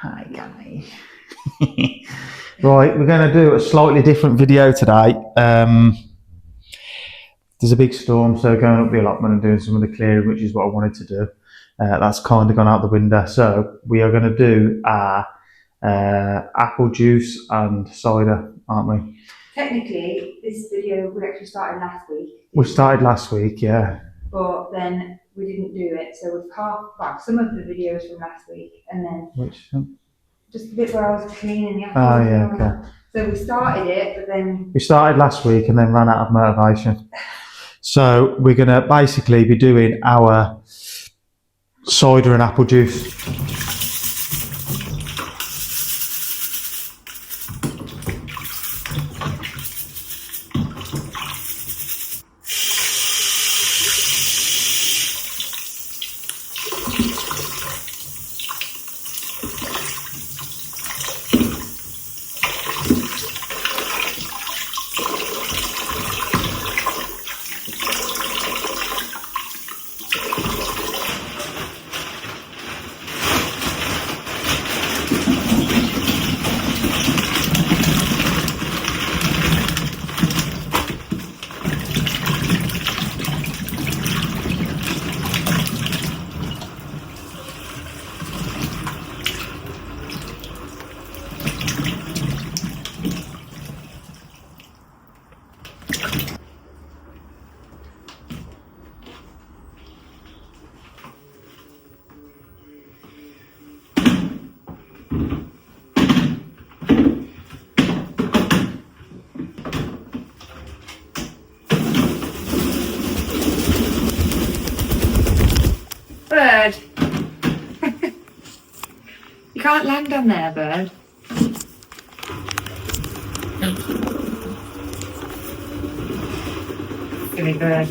Hi guys. Right, we're going to do a slightly different video today. There's a big storm, so going up the allotment and doing some of the clearing, which is what I wanted to do. That's kind of gone out the window. So we are going to do our apple juice and cider, aren't we? Technically, this video we actually started last week. We started last week, yeah. But then we didn't do it, so we've half back some of the videos from last week, and then just the bit where I was cleaning the apples. Oh yeah, okay. So we started it, but then we started last week and then ran out of motivation. So we're going to basically be doing our cider and apple juice. bird. You can't land on there, bird. Silly bird.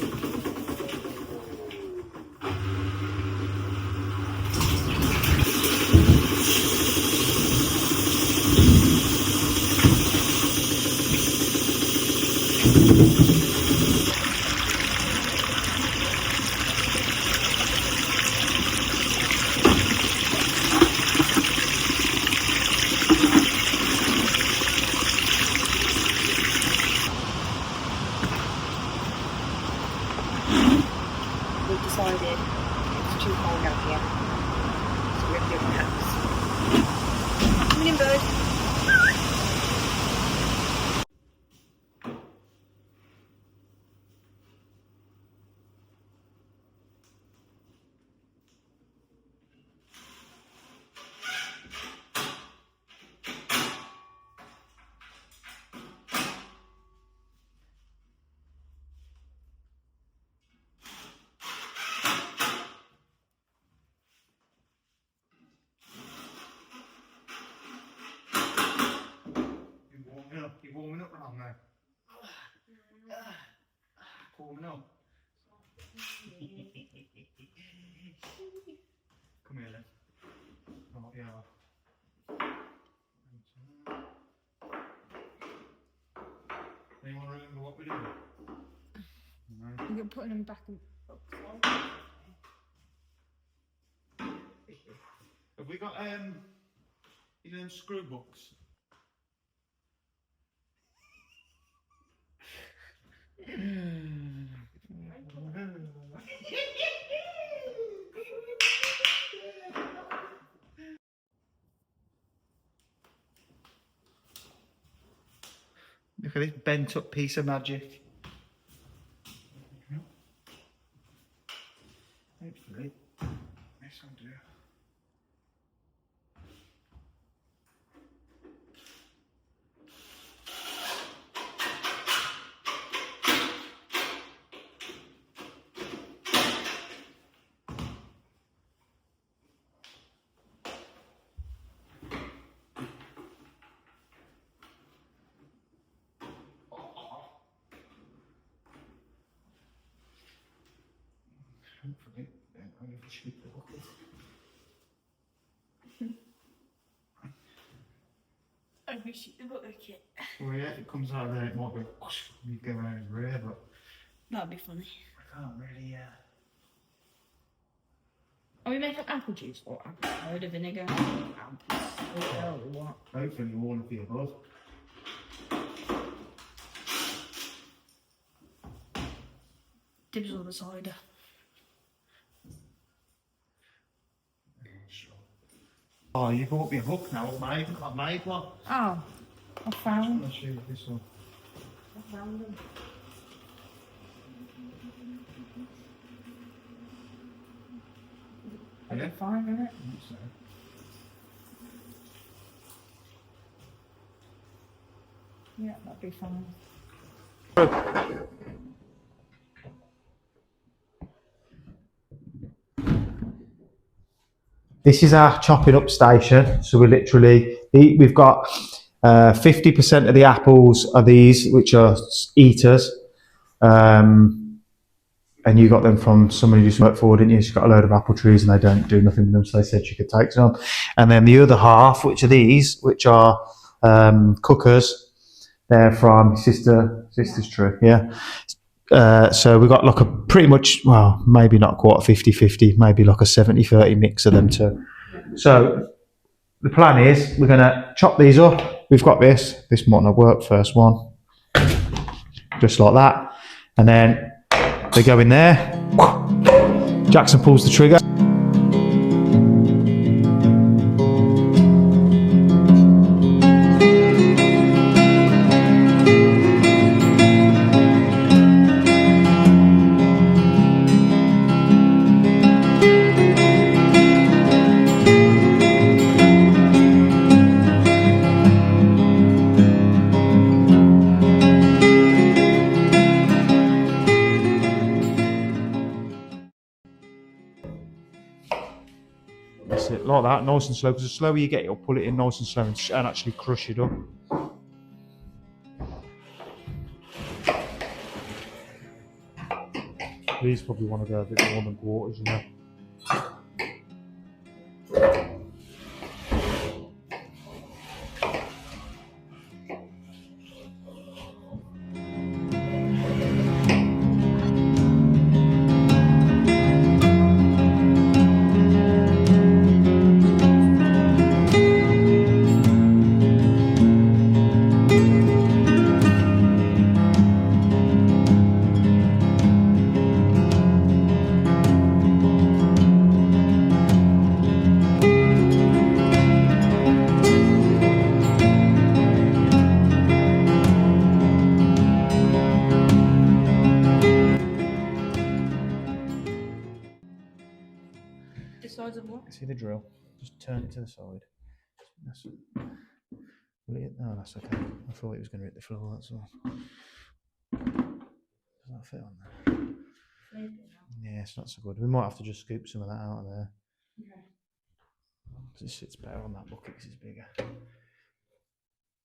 We've decided it's too cold out here, so we're doing hats. Come in, bird. You're warming up around there. Warming up. Come here then. Oh, yeah. Anyone remember what we're doing? No. You're putting them back in. Have we got you know, screw books? Look at this bent up piece of magic. Hopefully, this will do. Hopefully, I'm going to shoot the bucket. I wish you the bucket. Well, yeah, if it comes out of there, it might be whoosh, you go around his rear, but That'd be funny. I can't really, Are we making apple juice or apple cider vinegar? Or what? Hopefully all of the above. Dibs on the cider. Oh, you bought me a hook now, mate. I've made one. Oh, I found. I'll show you this one. I found them. Yeah. Fine, isn't it? So. Yeah, that'd be fine. This is our chopping up station. So we've got 50% of the apples are these, which are eaters. And you got them from someone who just worked for, didn't you? She's got a load of apple trees and they don't do nothing with them, so they said she could take some. And then the other half, which are these, which are cookers, they're from sister's tree, yeah. So we've got like a pretty much, well, maybe not quite 50-50, maybe like a 70-30 mix of them too. So the plan is we're going to chop these up. We've got this might not work, first one. Just like that. And then they go in there. Jackson pulls the trigger. That's it, like that, nice and slow, because the slower you get, it'll pull it in nice and slow and actually crush it up. These probably want to go a bit more than quarters, you know. Sides of what? See the drill? Just turn it to the side. That's it. Will it hit? No, that's okay. I thought it was going to hit the floor, that's all. Does that fit on there? Yeah, it's not so good. We might have to just scoop some of that out of there. Okay. It sits better on that bucket because it's bigger.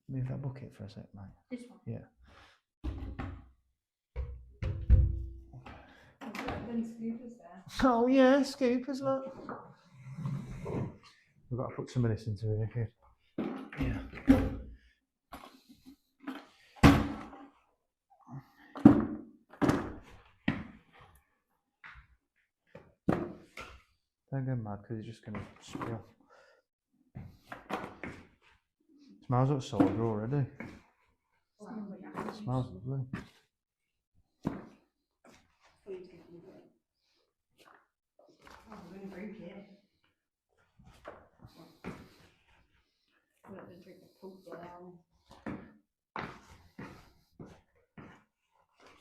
Move that bucket for a sec, mate. This one? Yeah. Oh yeah, scoopers, look. We've got to put some of this into here, kid. Yeah. Don't go mad because it's just going to spill. Smells like cider already. Smells lovely.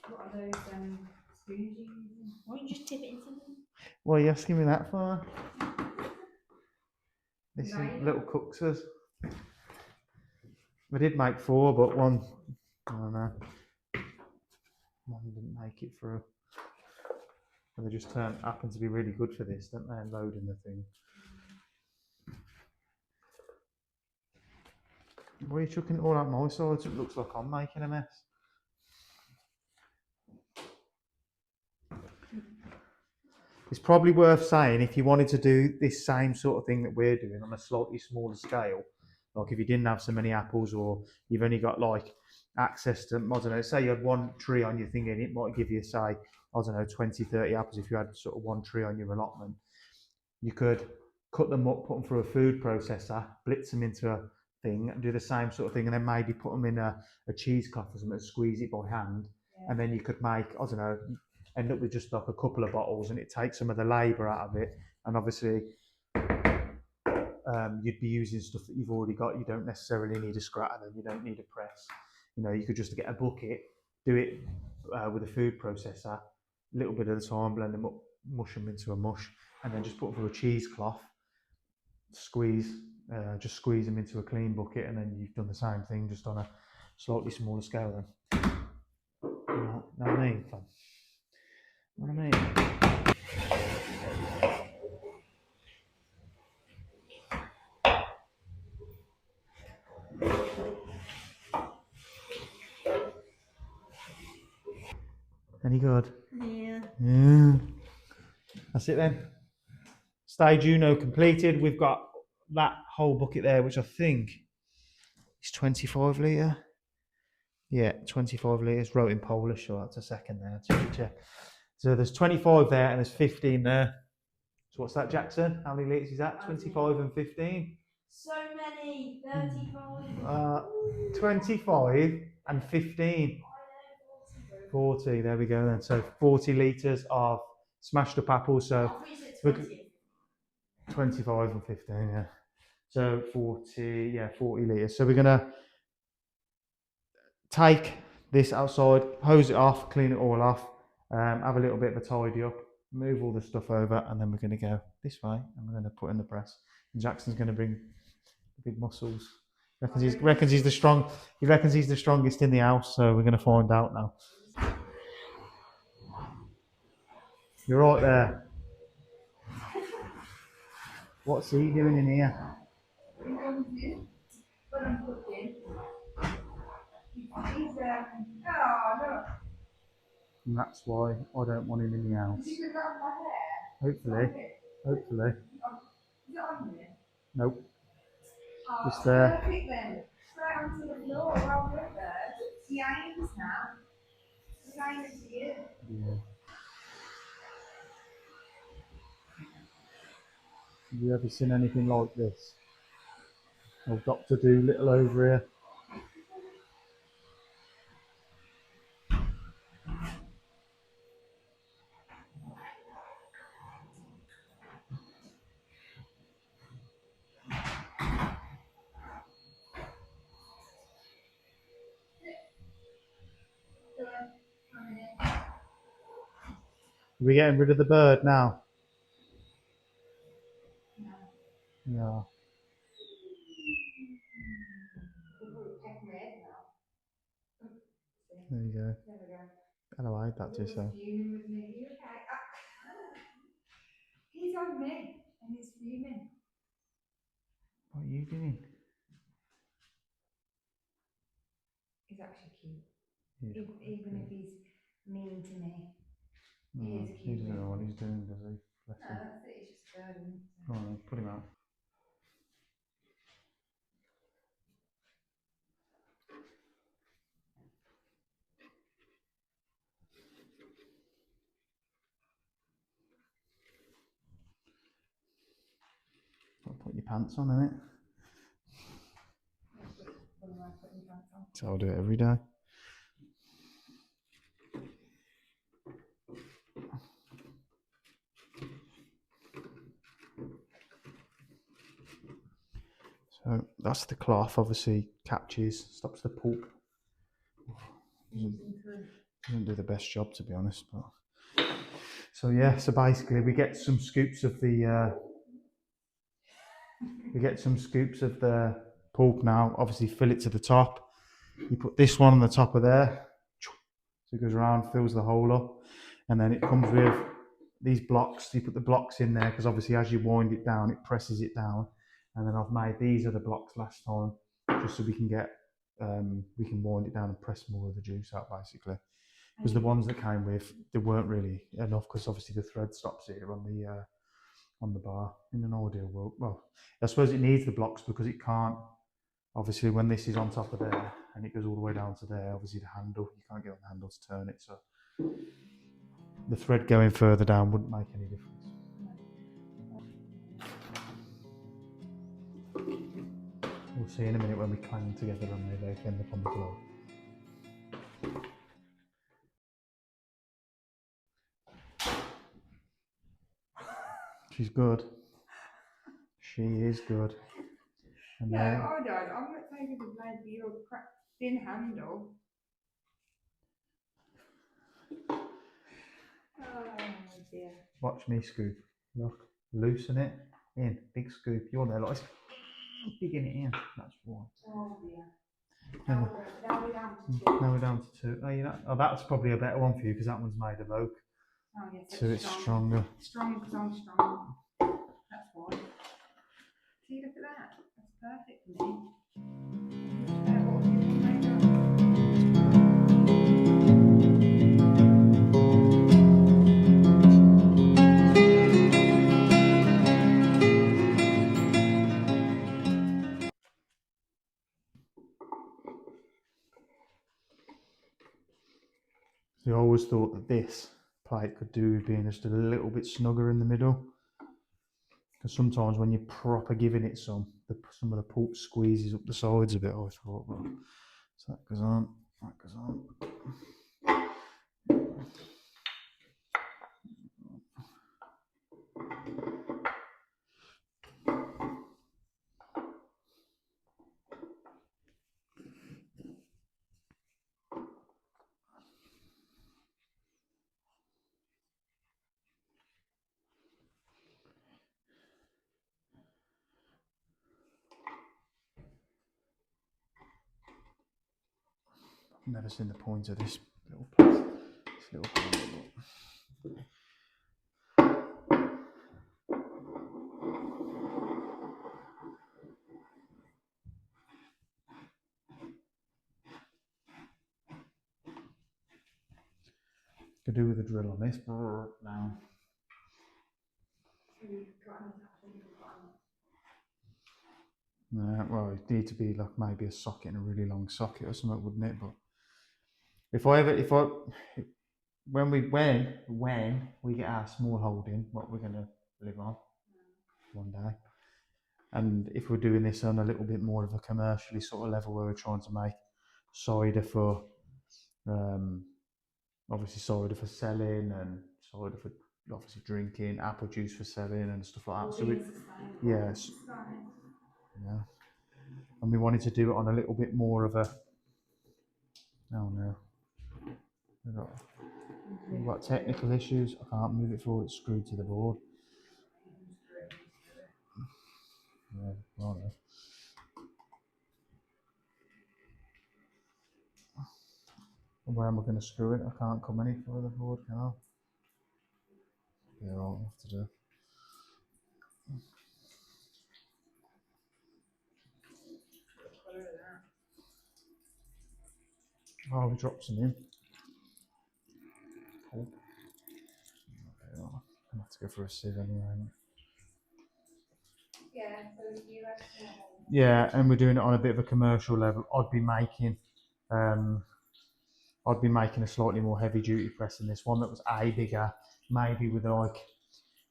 What are those spoons you using? Why don't you just tip it into them? What are you asking me that for? This is little cookses. We did make 4, but one, I don't know. One didn't make it through. And they just happen to be really good for this, don't they? Loading the thing. Why are you chucking it all out my side? It looks like I'm making a mess. It's probably worth saying if you wanted to do this same sort of thing that we're doing on a slightly smaller scale, like if you didn't have so many apples or you've only got like access to, I don't know, say you had one tree on your thing and it might give you, say, I don't know, 20, 30 apples if you had sort of one tree on your allotment. You could cut them up, put them through a food processor, blitz them into a thing, and do the same sort of thing, and then maybe put them in a cheesecloth or something, and squeeze it by hand, and then you could make, I don't know, end up with just like a couple of bottles, and it takes some of the labour out of it, and obviously you'd be using stuff that you've already got. You don't necessarily need a scratter, and you don't need a press. You know, you could just get a bucket, do it with a food processor, a little bit at a time, blend them up, mush them into a mush, and then just put them through a cheesecloth, just squeeze them into a clean bucket, and then you've done the same thing, just on a slightly smaller scale. Then, know what I mean? Know what I mean? Any good? Yeah. Yeah. That's it then. Stage Uno completed. We've got that whole bucket there, which I think is 25 litre. Yeah, 25 litres. Wrote in Polish, so that's a second there. Check. So there's 25 there and there's 15 there. So what's that, Jackson? How many litres is that? 25 and 15? So many. 35. 25 and 15. 40, there we go then. So 40 litres of smashed up apples. So 25 and 15, yeah. So 40, yeah, 40 litres. So we're going to take this outside, hose it off, clean it all off, have a little bit of a tidy up, move all the stuff over, and then we're going to go this way and we're going to put in the press. And Jackson's going to bring the big muscles. Reckons he's the strong. He reckons he's the strongest in the house. So we're going to find out now. You're right there. What's he doing in here? When I'm cooking, he's oh no. And that's why I don't want him in the house. Is he going to grab my hair? Hopefully. Hopefully. Is it on me? Nope. Oh, Just there. perfect then. Straight onto the floor while we're there. The irons now. The irons here. Yeah. Have you ever seen anything like this? Oh, Dr. Doolittle over here. Are we getting rid of the bird now? Yeah. There you go. There we go. Hello, I hate that too, so. Fuming with me. You okay? He's on me and he's fuming. What are you doing? He's actually cute. He's Even if he's mean to me. no, He is he cute. doesn't know what he's doing, does he? Bless No, him. that's it. He's just burning. Go on, then, put him out. Put your pants on, innit? So I'll do it every day. So that's the cloth, obviously catches, stops the pulp. Doesn't do the best job, to be honest. But so yeah, so basically we get some scoops of the pulp now. Obviously fill it to the top. You put this one on the top of there, so it goes around, fills the hole up, and then it comes with these blocks. You put the blocks in there because obviously as you wind it down, it presses it down. And then I've made these other blocks last time just so we can wind it down and press more of the juice out basically. Because the ones that came with, they weren't really enough because obviously the thread stops here on the bar. In an ideal world, well, I suppose it needs the blocks because it can't. Obviously, when this is on top of there and it goes all the way down to there, obviously the handle, you can't get on the handle to turn it. So the thread going further down wouldn't make any difference. We'll see in a minute when we clang together and they both end up on the floor. She's good. She is good. And no, hold on. I'm not taking the blade for your thin handle. Oh dear. watch me scoop. Look, loosen it in. Big scoop. You're there, like digging it in. That's why. Oh dear. Now Now we're down to two. Now we're down to two. Oh, that's probably a better one for you because that one's made of oak. Oh yes, So it's stronger. Strong because I'm strong. That's why. See, look at that. That's perfect for me. What have you made of? So I always thought that this plate could do with being just a little bit snugger in the middle. Because sometimes when you're proper giving it some of the pulp squeezes up the sides a bit, I thought, well, so that goes on, that goes on. I've never seen the point of this little place. This little point. Could do with a drill on this. Now. Well, it'd need to be like maybe a socket and a really long socket or something, wouldn't it? But when we get our small holding, what we're gonna live on one day, and if we're doing this on a little bit more of a commercially sort of level where we're trying to make cider for, obviously cider for selling and cider for obviously drinking, apple juice for selling and stuff like that. So yes, yeah. And we wanted to do it on a little bit more of a, oh no, we've got technical issues. I can't move it forward, it's screwed to the board. Yeah, well, no. And where am I going to screw it? I can't come any further forward, can I? Yeah, I'll have to do. Oh, we dropped some in. Oh. Okay, well, I'm going to have to go for a sieve anyway. Yeah, and we're doing it on a bit of a commercial level. I'd be making a slightly more heavy duty press than this one that was bigger, maybe with like,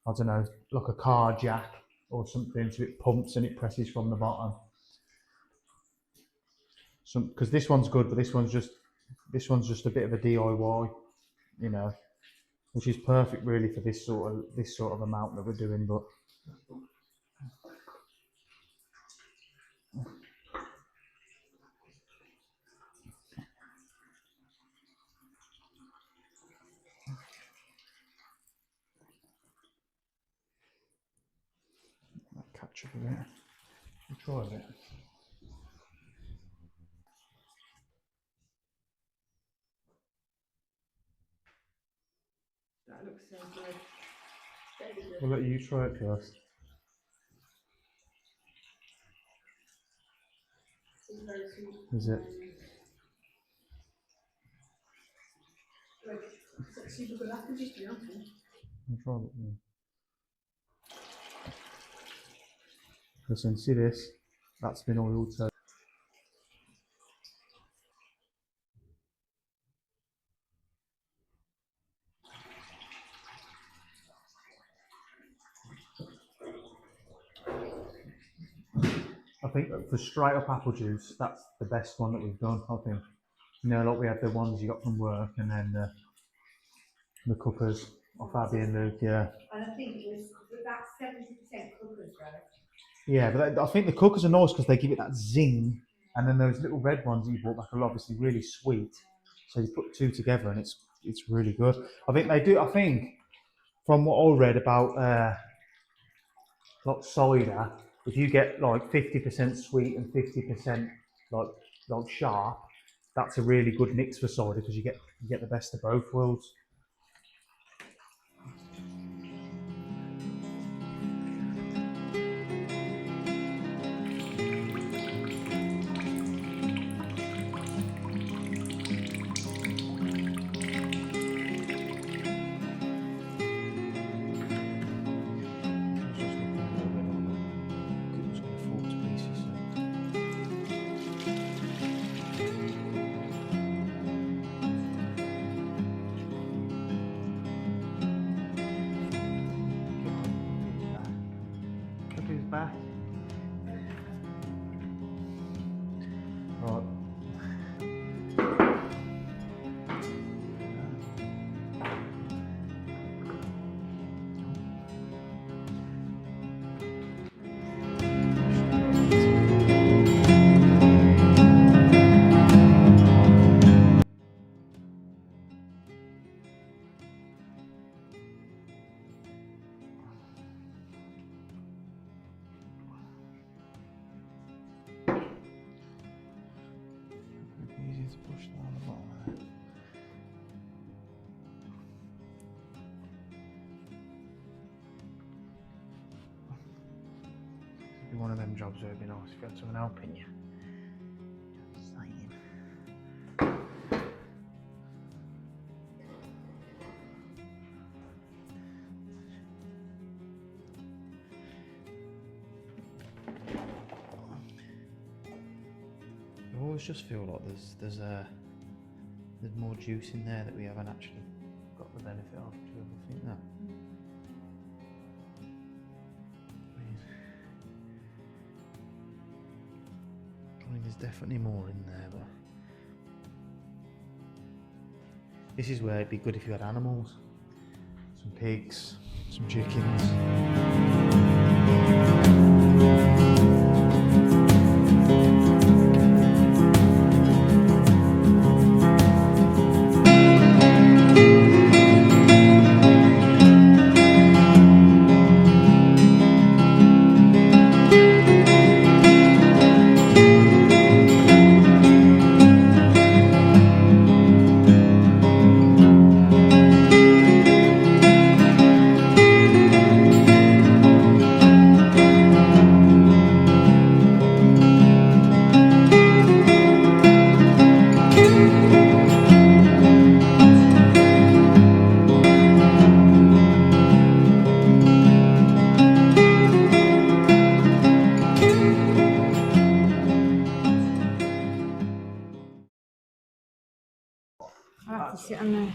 I don't know, like a car jack or something, so it pumps and it presses from the bottom. Because this one's good, but this one's just a bit of a DIY, you know, which is perfect really for this sort of amount that we're doing. But catch up a bit. We'll try a bit. That looks so good. We'll let you try it first. Is it? I'll try it. Yeah. Listen, see this? That's been oiled. So I think for straight up apple juice, that's the best one that we've done. I think. You know, like we had the ones you got from work, and then the cookers off Abby and Luke. Yeah. And I think it was about 70% cookers though. Yeah, but I think the cookers are nice because they give it that zing, and then those little red ones that you bought back are obviously really sweet. So you put two together, and it's really good. I think they do. I think from what I read about like cider, if you get like 50% sweet and 50% like sharp, that's a really good mix for cider because you get the best of both worlds. Look who's back. Right. Easy to push down the bottom of it. It'd be one of them jobs where it'd be nice if you had someone helping you. Just saying. I always just feel like there's more juice in there that we haven't actually got the benefit of. Do you ever think that? I mean, there's definitely more in there, but this is where it'd be good if you had animals, some pigs, some chickens. I'll have to sit on there.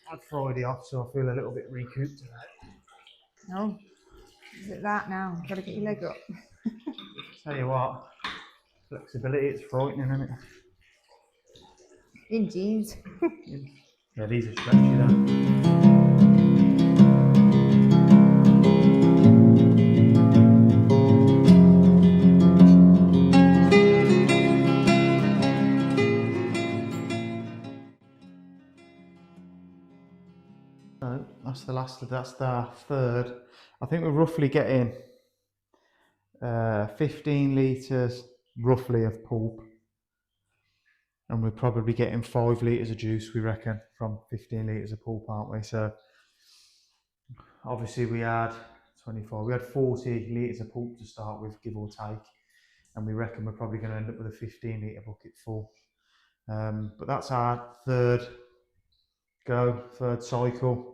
Had Friday off, so I feel a little bit recouped today. No. Is it that now? You've got to get your leg up. Tell you what, flexibility, it's frightening, isn't it? In jeans. Yeah, these are stretchy though. So that's the last of that's the third. I think we're roughly getting 15 litres roughly of pulp, and we're probably getting 5 litres of juice, we reckon, from 15 litres of pulp, aren't we? So obviously we had 24, we had 40 litres of pulp to start with, give or take, and we reckon we're probably going to end up with a 15 litre bucket full. But that's our third cycle.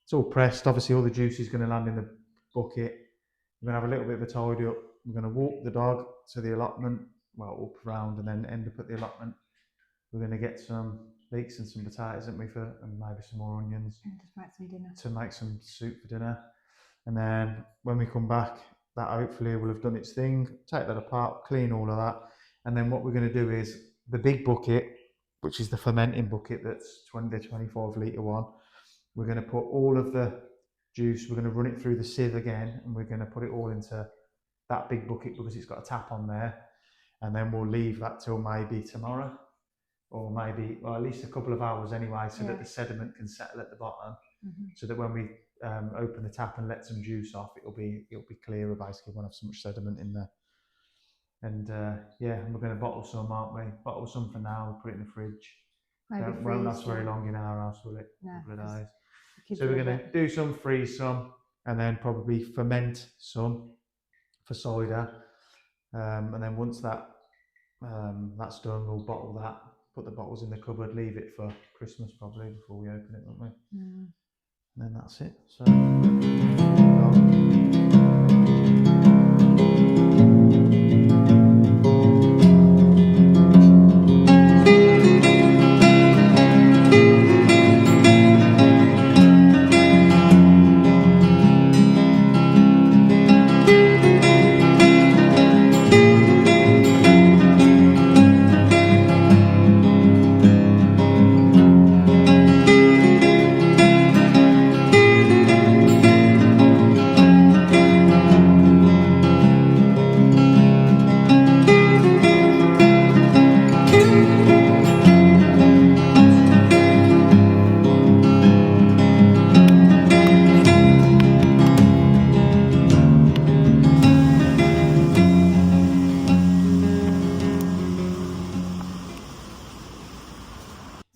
It's all pressed. Obviously, all the juice is going to land in the bucket. We're going to have a little bit of a tidy up. We're going to walk the dog to the allotment, well, up around, and then end up at the allotment. We're going to get some leeks and some potatoes, and maybe some more onions. And just make some dinner. To make some soup for dinner. And then when we come back, that hopefully will have done its thing. Take that apart, clean all of that, and then what we're going to do is the big bucket, which is the fermenting bucket, that's the 25 litre one. We're going to put all of the juice, we're going to run it through the sieve again, and we're going to put it all into that big bucket because it's got a tap on there, and then we'll leave that till maybe tomorrow, or maybe, well, at least a couple of hours anyway, so that the sediment can settle at the bottom, so that when we open the tap and let some juice off, it'll be clearer. Basically, won't have so much sediment in there. And yeah, and we're going to bottle some, aren't we? Bottle some for now. We'll put it in the fridge. Won't last very long in our house, will it? No, a couple of days. kids So we're love going to do some, freeze some, and then probably ferment some for cider. And then once that that's done, we'll bottle that, put the bottles in the cupboard, leave it for Christmas probably before we open it, won't we? And then that's it. So.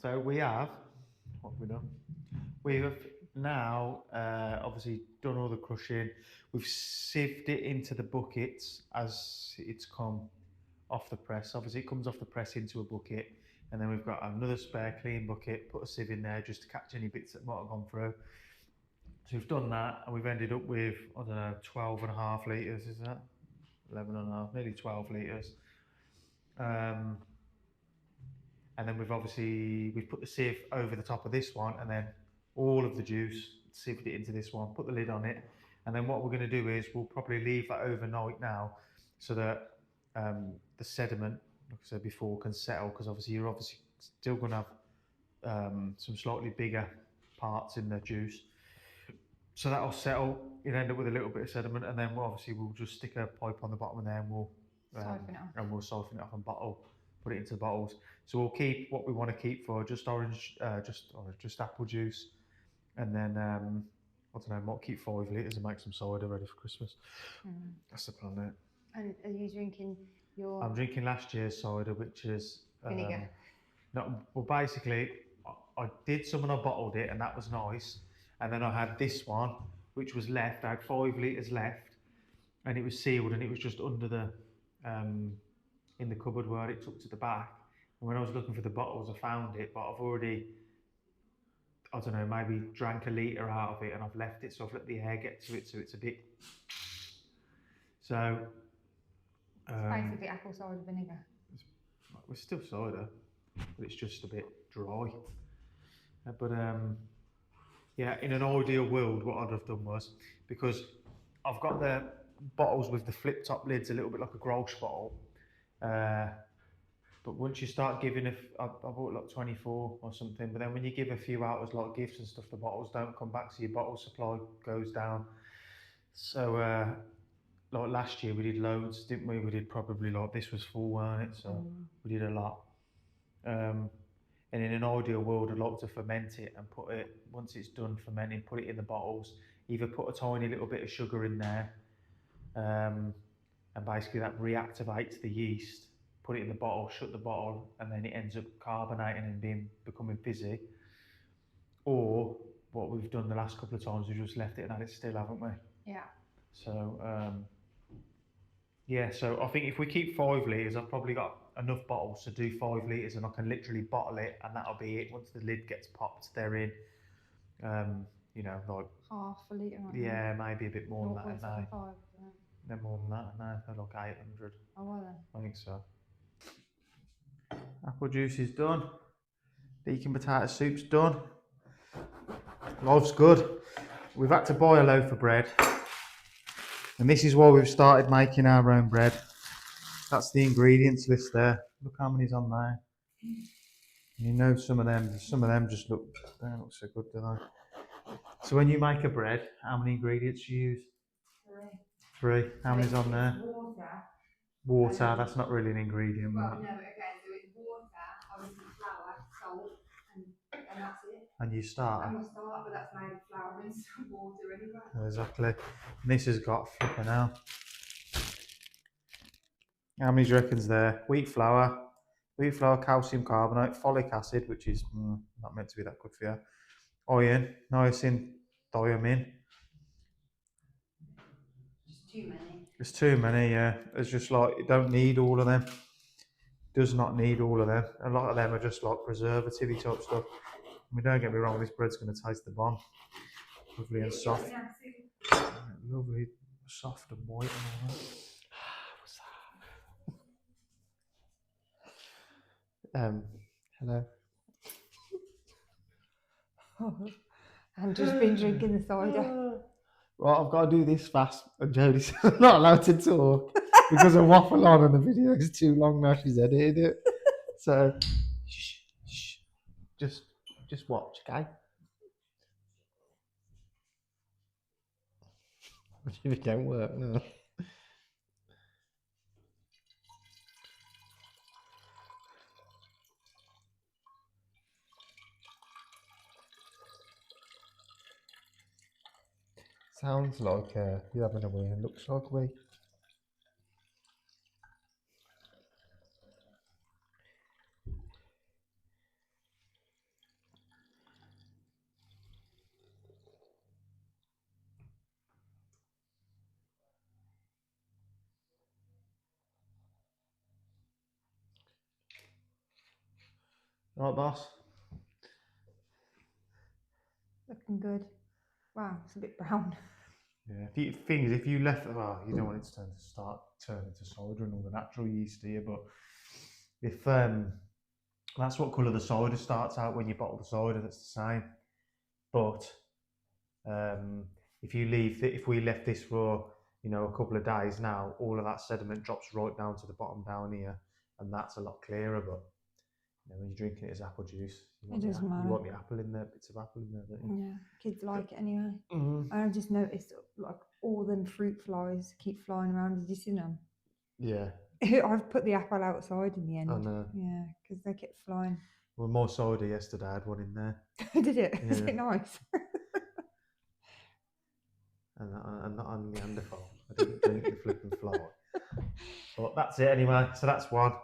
So we have, what have we done? We have now obviously done all the crushing. We've sieved it into the buckets as it's come off the press. Obviously it comes off the press into a bucket, and then we've got another spare clean bucket, put a sieve in there just to catch any bits that might have gone through. So we've done that, and we've ended up with, I don't know, 12.5 litres, is that? 11.5, nearly 12 litres. And then we've put the sieve over the top of this one, and then all of the juice, sieved it into this one, put the lid on it. And then what we're going to do is we'll probably leave that overnight now, so that the sediment, like I said before, can settle, because obviously you're still going to have some slightly bigger parts in the juice. So that'll settle, you'll end up with a little bit of sediment, and then we'll just stick a pipe on the bottom, and then we'll siphon it off and put it into the bottles. So we'll keep what we want to keep for just apple juice, and then I don't know, might keep 5 litres and make some cider ready for Christmas. That's the plan there. And are you drinking your? I'm drinking last year's cider, which is vinegar. No, well, basically, I did some and I bottled it, and that was nice. And then I had this one, which was left. I had 5 litres left, and it was sealed, and it was just under the in the cupboard where it took to the back. And when I was looking for the bottles, I found it, but I've already, I don't know, maybe drank a litre out of it, and I've left it, so I've let the air get to it, so it's a bit. So. It's basically apple cider vinegar. It's still cider, but it's just a bit dry. Yeah, in an ideal world, what I'd have done was, because I've got the bottles with the flip top lids, a little bit like a Grolsch bottle. But once you start giving, I bought like 24 or something, but then when you give a few out as like gifts and stuff, the bottles don't come back, so your bottle supply goes down. So like last year we did loads, didn't we? We did probably, like, this was full, weren't it? So we did a lot. And in an ideal world, I'd like to ferment it and put it, once it's done fermenting, put it in the bottles, either put a tiny little bit of sugar in there, and basically that reactivates the yeast, put it in the bottle, shut the bottle, and then it ends up carbonating and becoming fizzy. Or what we've done the last couple of times, we've just left it and had it still, haven't we? Yeah. So, yeah, so I think if we keep 5 litres, I've probably got enough bottles to do 5 litres, and I can literally bottle it, and that'll be it. Once the lid gets popped, they're in. You know, like half a litre. Yeah, maybe a bit more than that. No, 0.75. they're more than that. No, they're like 800. Oh, are they? I think so. Apple juice is done. Deacon potato soup's done. Life's good. We've had to buy a loaf of bread. And this is why we've started making our own bread. That's the ingredients list there. Look how many's on there. You know, some of them just look, they don't look so good, do they? So when you make a bread, how many ingredients do you use? Three. How many's on there? Water. Water, that's not really an ingredient. Well, Right? no, again, so it's water, obviously flour, salt, and that's it. And you start. And we'll start, but that's made of flour and some water anyway. Exactly. And this has got flipping out. How many do you reckon's there? Wheat flour, calcium carbonate, folic acid, which is not meant to be that good for you. Iron, niacin, thiamine. Just too many. There's too many, yeah. It's just like, you don't need all of them. Does not need all of them. A lot of them are just like preservative-y type stuff. I mean, don't get me wrong, this bread's going to taste the bomb. Lovely and soft. Lovely, soft and white and all that. Hello. I've just been drinking the cider. Right, I've got to do this fast. And Jodie's not allowed to talk because I waffle on and the video is too long now. She's edited it. So, shh. Just watch, okay? If it don't work, no. Sounds like you're having a wee, and looks like a wee. Right, boss? Looking good. Wow, it's a bit brown. Yeah. Thing is, if you left, well, you don't want it to turn into cider and all the natural yeast here, but if that's what colour the cider starts out when you bottle the cider, that's the same. But if we left this for a couple of days now, all of that sediment drops right down to the bottom down here, and that's a lot clearer. But when you're drinking it as apple juice, you want the apple in there, bits of apple in there, don't you? Yeah, kids like it anyway. Mm-hmm. I just noticed like all them fruit flies keep flying around. Did you see them? Yeah. I've put the apple outside in the end. I know. Yeah, because they kept flying. Well, more cider yesterday. I had one in there. Did it? Yeah. Is it nice? and not on Neanderthal. I didn't drink the flipping fly. But that's it anyway. So that's one.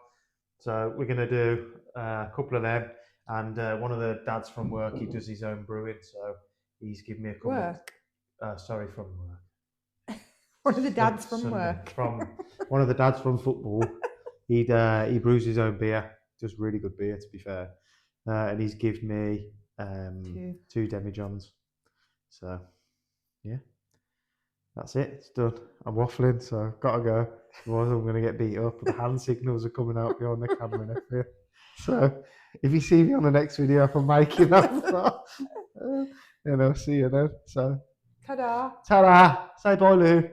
So we're going to do a couple of them. And one of the dads from work, he does his own brewing. So he's given me a couple. Work? Sorry, from work. One of the dads from Sunday. work. From one of the dads from football. He brews his own beer. Does really good beer, to be fair. And he's given me two demijohns. So, yeah. That's it. It's done. I'm waffling, so I've got to go. Otherwise, I'm going to get beat up. The hand signals are coming out behind the camera and everything. So, if you see me on the next video, if I'm making that, I'll see you then. So, Ta-da. ta-da. Say bye, Lou.